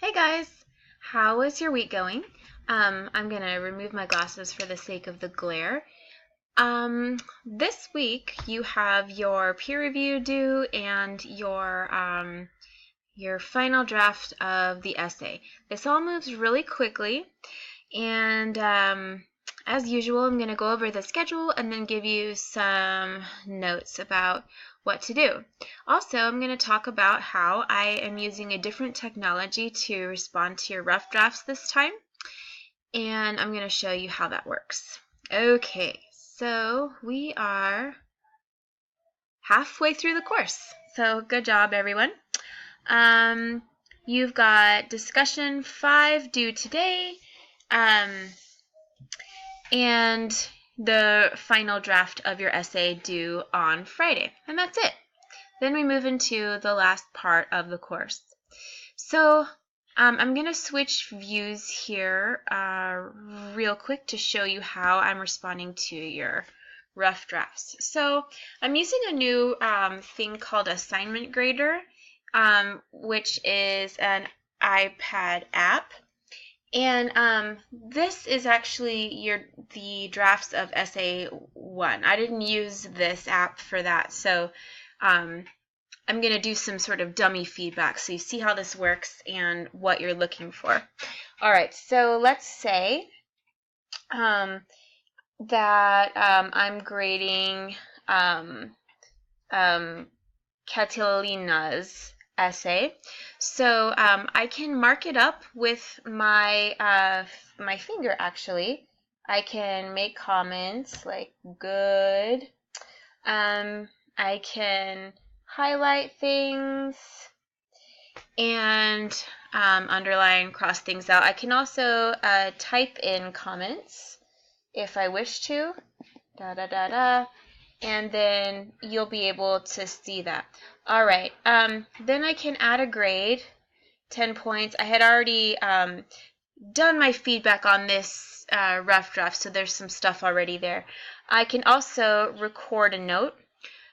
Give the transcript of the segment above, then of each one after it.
Hey guys, how is your week going? I'm gonna remove my glasses for the sake of the glare. This week you have your peer review due and your final draft of the essay. This all moves really quickly, and as usual, I'm going to go over the schedule and then give you some notes about what to do. Also, I'm going to talk about how I am using a different technology to respond to your rough drafts this time, and I'm going to show you how that works. Okay, so we are halfway through the course, so good job, everyone. You've got discussion 5 due today, and the final draft of your essay due on Friday. And that's it. Then we move into the last part of the course. So I'm going to switch views here real quick to show you how I'm responding to your rough drafts. So I'm using a new thing called Assignment Grader, which is an iPad app. And this is actually the drafts of Essay 1. I didn't use this app for that, so I'm going to do some sort of dummy feedback so you see how this works and what you're looking for. All right, so let's say that I'm grading Catalina's essay. So I can mark it up with my my finger, actually. I can make comments like good. I can highlight things and underline, cross things out. I can also type in comments if I wish to. Da da da da. And then you'll be able to see that. All right, then I can add a grade, 10 points. I had already done my feedback on this rough draft, so there's some stuff already there. I can also record a note.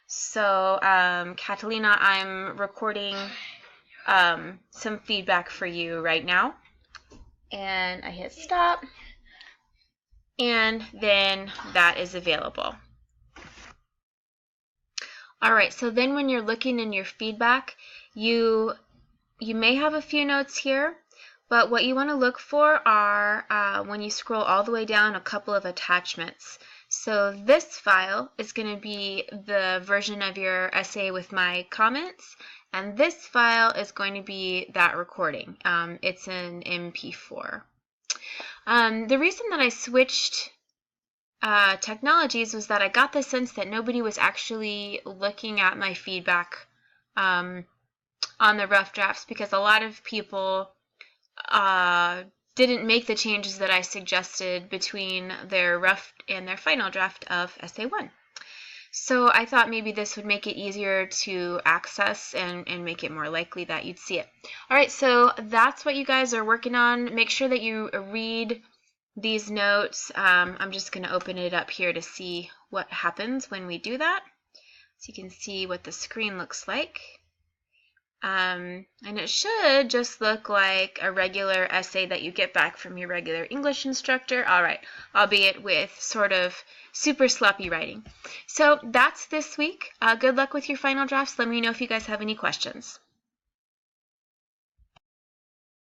So, Catalina, I'm recording some feedback for you right now. And I hit stop, and then that is available. All right, so then when you're looking in your feedback, you may have a few notes here, but what you want to look for are, when you scroll all the way down, a couple of attachments. So this file is going to be the version of your essay with my comments, and this file is going to be that recording. It's an MP4. The reason that I switched technologies was that I got the sense that nobody was actually looking at my feedback on the rough drafts, because a lot of people didn't make the changes that I suggested between their rough and their final draft of Essay 1. So I thought maybe this would make it easier to access and make it more likely that you'd see it. All right, so that's what you guys are working on. Make sure that you read these notes. I'm just going to open it up here to see what happens when we do that, so you can see what the screen looks like. And it should just look like a regular essay that you get back from your regular English instructor. All right, albeit with sort of super sloppy writing. So that's this week. Good luck with your final drafts. Let me know if you guys have any questions.